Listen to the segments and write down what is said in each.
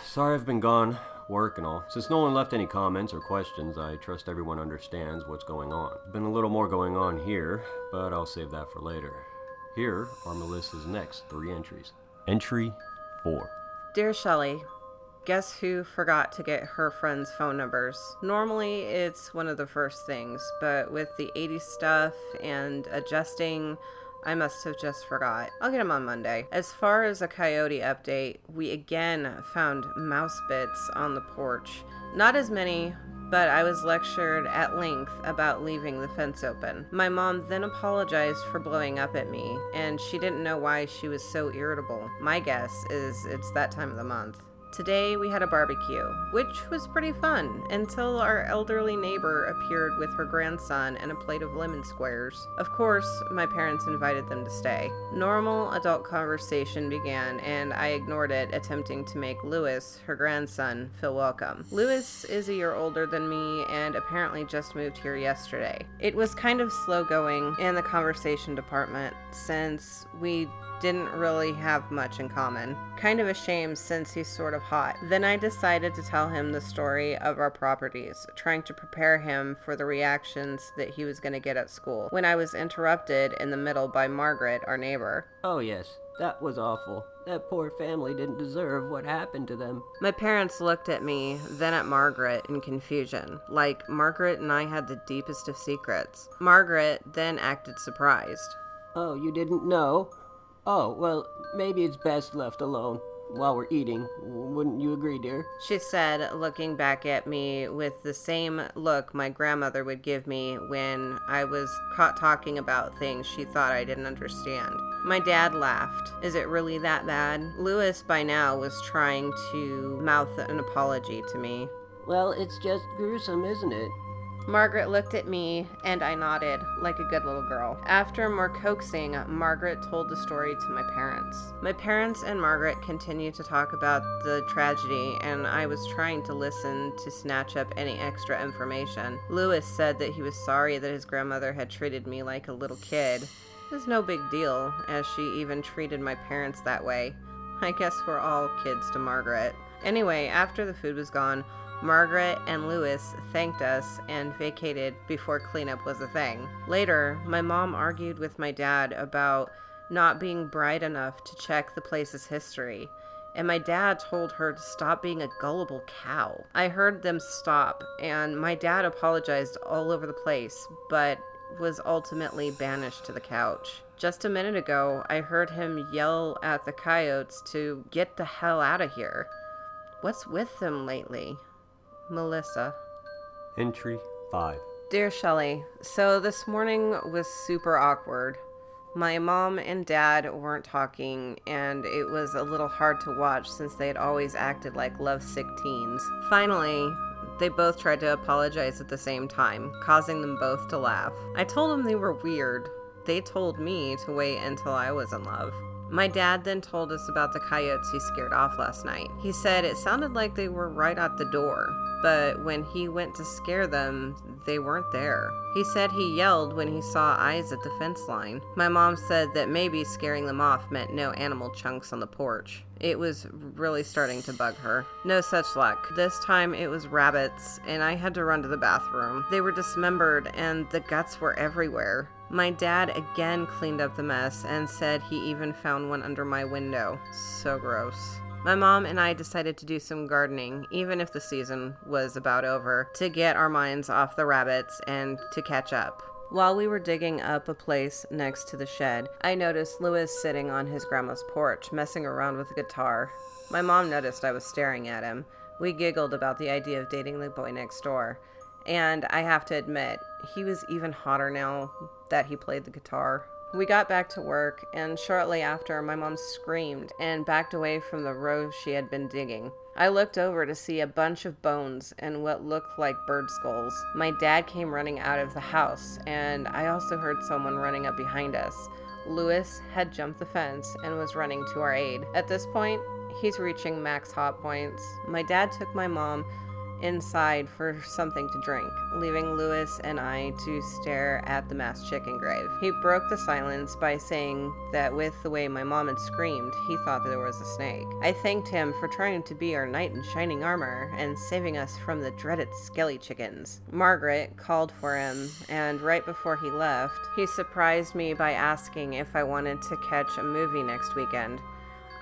Sorry I've been gone. Work and all. Since no one left any comments or questions, I trust everyone understands what's going on. Been a little more going on here, but I'll save that for later. Here are Melissa's next 3 entries. Entry 4. Dear Shelly, guess who forgot to get her friends' phone numbers? Normally, it's one of the first things, but with the 80s stuff and adjusting, I must have just forgot. I'll get them on Monday. As far as a coyote update, we again found mouse bits on the porch. Not as many, but I was lectured at length about leaving the fence open. My mom then apologized for blowing up at me, and she didn't know why she was so irritable. My guess is it's that time of the month. Today we had a barbecue, which was pretty fun until our elderly neighbor appeared with her grandson and a plate of lemon squares. Of course, my parents invited them to stay. Normal adult conversation began, and I ignored it, attempting to make Louis, her grandson, feel welcome. Louis is a year older than me and apparently just moved here yesterday. It was kind of slow going in the conversation department since we didn't really have much in common. Kind of a shame since he's sort of hot. Then I decided to tell him the story of our properties, trying to prepare him for the reactions that he was going to get at school, when I was interrupted in the middle by Margaret, our neighbor. Oh yes, that was awful. That poor family didn't deserve what happened to them. My parents looked at me, then at Margaret in confusion, like Margaret and I had the deepest of secrets. Margaret then acted surprised. Oh, you didn't know? Oh, well, maybe it's best left alone while we're eating. Wouldn't you agree, dear? She said, looking back at me with the same look my grandmother would give me when I was caught talking about things she thought I didn't understand. My dad laughed. Is it really that bad? Louis by now was trying to mouth an apology to me. Well, it's just gruesome, isn't it? Margaret looked at me, and I nodded, like a good little girl. After more coaxing, Margaret told the story to my parents. My parents and Margaret continued to talk about the tragedy, and I was trying to listen to snatch up any extra information. Louis said that he was sorry that his grandmother had treated me like a little kid. It was no big deal, as she even treated my parents that way. I guess we're all kids to Margaret. Anyway, after the food was gone, Margaret and Louis thanked us and vacated before cleanup was a thing. Later, my mom argued with my dad about not being bright enough to check the place's history, and my dad told her to stop being a gullible cow. I heard them stop, and my dad apologized all over the place, but was ultimately banished to the couch. Just a minute ago, I heard him yell at the coyotes to get the hell out of here. What's with them lately? Melissa. Entry 5. Dear Shelly, so this morning was super awkward. My mom and dad weren't talking, and it was a little hard to watch since they had always acted like lovesick teens. Finally, they both tried to apologize at the same time, causing them both to laugh. I told them they were weird. They told me to wait until I was in love. My dad then told us about the coyotes he scared off last night. He said it sounded like they were right at the door, but when he went to scare them, they weren't there. He said he yelled when he saw eyes at the fence line. My mom said that maybe scaring them off meant no animal chunks on the porch. It was really starting to bug her. No such luck. This time it was rabbits, and I had to run to the bathroom. They were dismembered, and the guts were everywhere. My dad again cleaned up the mess and said he even found one under my window. So gross. My mom and I decided to do some gardening, even if the season was about over, to get our minds off the rabbits and to catch up. While we were digging up a place next to the shed, I noticed Louis sitting on his grandma's porch, messing around with a guitar. My mom noticed I was staring at him. We giggled about the idea of dating the boy next door. And I have to admit, he was even hotter now that he played the guitar. We got back to work, and shortly after, my mom screamed and backed away from the row she had been digging. I looked over to see a bunch of bones and what looked like bird skulls. My dad came running out of the house, and I also heard someone running up behind us. Louis had jumped the fence and was running to our aid. At this point, he's reaching max hot points. My dad took my mom inside for something to drink, leaving Lewis and I to stare at the mass chicken grave. He broke the silence by saying that with the way my mom had screamed, he thought that there was a snake. I thanked him for trying to be our knight in shining armor and saving us from the dreaded skelly chickens. Margaret called for him, and right before he left, he surprised me by asking if I wanted to catch a movie next weekend.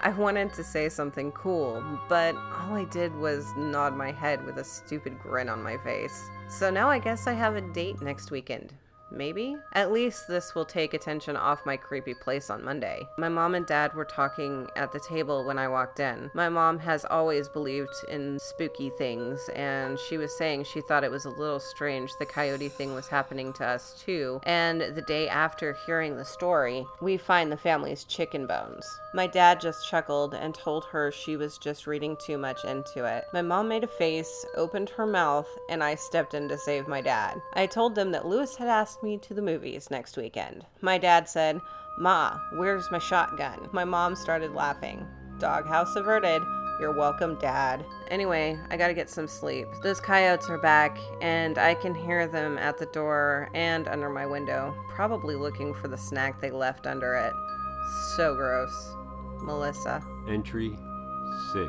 I wanted to say something cool, but all I did was nod my head with a stupid grin on my face. So now I guess I have a date next weekend. Maybe? At least this will take attention off my creepy place on Monday. My mom and dad were talking at the table when I walked in. My mom has always believed in spooky things, and she was saying she thought it was a little strange the coyote thing was happening to us too. And the day after hearing the story, we find the family's chicken bones. My dad just chuckled and told her she was just reading too much into it. My mom made a face, opened her mouth, and I stepped in to save my dad. I told them that Lewis had asked me to the movies next weekend. My dad said, "Ma, where's my shotgun?" My mom started laughing. Doghouse averted. You're welcome, Dad. Anyway, I gotta get some sleep. Those coyotes are back, and I can hear them at the door and under my window, probably looking for the snack they left under it. So gross. Melissa. Entry 6.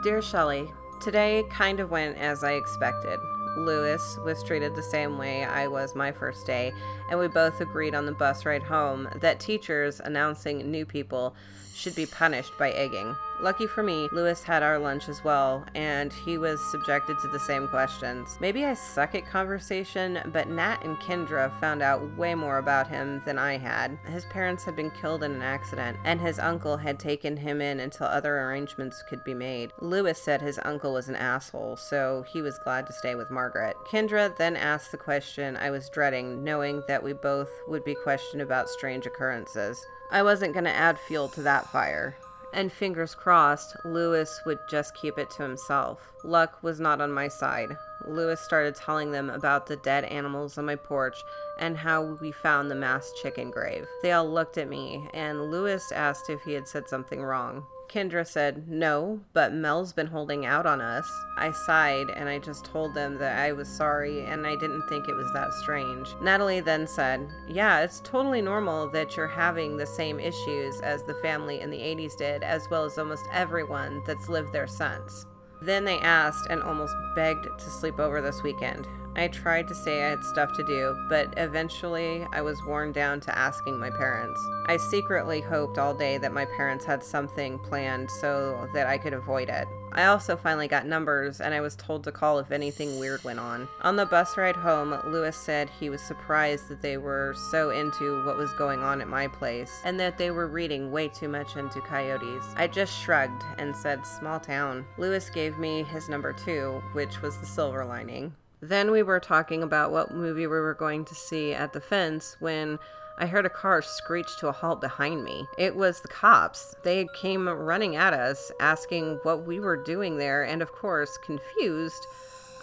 Dear Shelly, today kind of went as I expected. Lewis was treated the same way I was my first day, and we both agreed on the bus ride home that teachers announcing new people should be punished by egging. Lucky for me, Lewis had our lunch as well, and he was subjected to the same questions. Maybe I suck at conversation, but Nat and Kendra found out way more about him than I had. His parents had been killed in an accident, and his uncle had taken him in until other arrangements could be made. Lewis said his uncle was an asshole, so he was glad to stay with Margaret. Kendra then asked the question I was dreading, knowing that we both would be questioned about strange occurrences. I wasn't going to add fuel to that fire. And fingers crossed, Lewis would just keep it to himself. Luck was not on my side. Lewis started telling them about the dead animals on my porch and how we found the mass chicken grave. They all looked at me, and Lewis asked if he had said something wrong. Kendra said, "No, but Mel's been holding out on us." I sighed, and I just told them that I was sorry and I didn't think it was that strange. Natalie then said, "Yeah, it's totally normal that you're having the same issues as the family in the 80s did, as well as almost everyone that's lived there since." Then they asked and almost begged to sleep over this weekend. I tried to say I had stuff to do, but eventually I was worn down to asking my parents. I secretly hoped all day that my parents had something planned so that I could avoid it. I also finally got numbers, and I was told to call if anything weird went on. On the bus ride home, Lewis said he was surprised that they were so into what was going on at my place, and that they were reading way too much into coyotes. I just shrugged and said, "Small town." Lewis gave me his number 2, which was the silver lining. Then we were talking about what movie we were going to see at the fence when I heard a car screech to a halt behind me. It was the cops. They came running at us, asking what we were doing there, and of course, confused,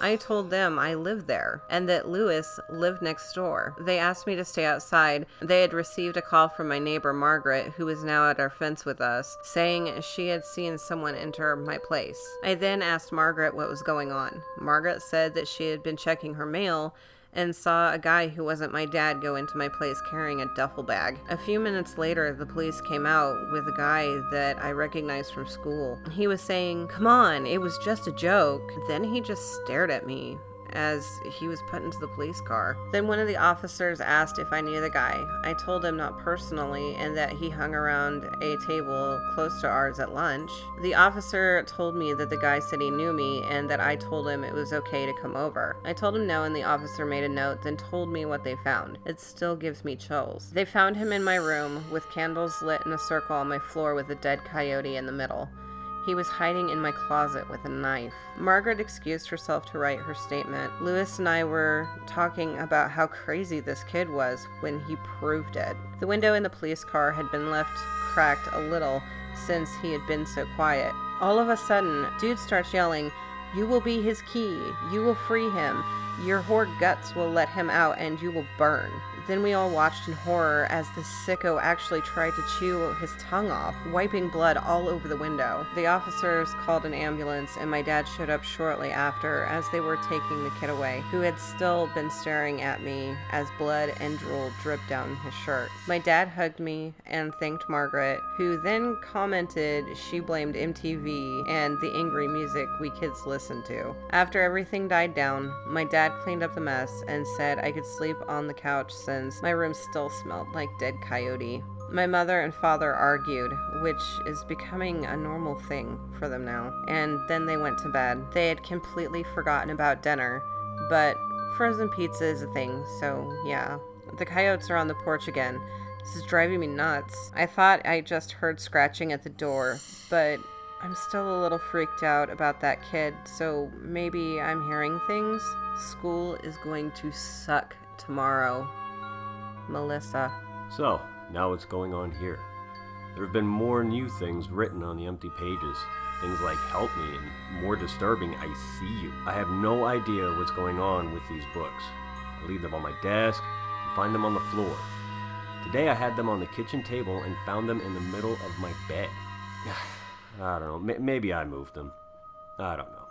I told them I lived there and that Lewis lived next door. They asked me to stay outside. They had received a call from my neighbor Margaret, who was now at our fence with us, saying she had seen someone enter my place. I then asked Margaret what was going on. Margaret said that she had been checking her mail and saw a guy who wasn't my dad go into my place carrying a duffel bag. A few minutes later, the police came out with a guy that I recognized from school. He was saying, "Come on, it was just a joke." Then he just stared at me as he was put into the police car. Then one of the officers asked if I knew the guy. I told him not personally and that he hung around a table close to ours at lunch. The officer told me that the guy said he knew me and that I told him it was okay to come over. I told him no, and the officer made a note, then told me what they found. It still gives me chills. They found him in my room with candles lit in a circle on my floor with a dead coyote in the middle. He was hiding in my closet with a knife. Margaret excused herself to write her statement. Lewis and I were talking about how crazy this kid was when he proved it. The window in the police car had been left cracked a little since he had been so quiet. All of a sudden, dude starts yelling, "You will be his key. You will free him. Your whore guts will let him out and you will burn. Then we all watched in horror as the sicko actually tried to chew his tongue off, wiping blood all over the window. The officers called an ambulance and my dad showed up shortly after as they were taking the kid away, who had still been staring at me as blood and drool dripped down his shirt. My dad hugged me and thanked Margaret, who then commented she blamed MTV and the angry music we kids listened to. After everything died down, my dad cleaned up the mess and said I could sleep on the couch since my room still smelled like dead coyote. My mother and father argued, which is becoming a normal thing for them now, and then they went to bed. They had completely forgotten about dinner, but frozen pizza is a thing, so yeah. The coyotes are on the porch again. This is driving me nuts. I thought I just heard scratching at the door, but I'm still a little freaked out about that kid, so maybe I'm hearing things. School is going to suck tomorrow. Melissa. So, now what's going on here? There have been more new things written on the empty pages. Things like help me and more disturbing, I see you. I have no idea what's going on with these books. I leave them on my desk and find them on the floor. Today I had them on the kitchen table and found them in the middle of my bed. I don't know, maybe I moved them. I don't know.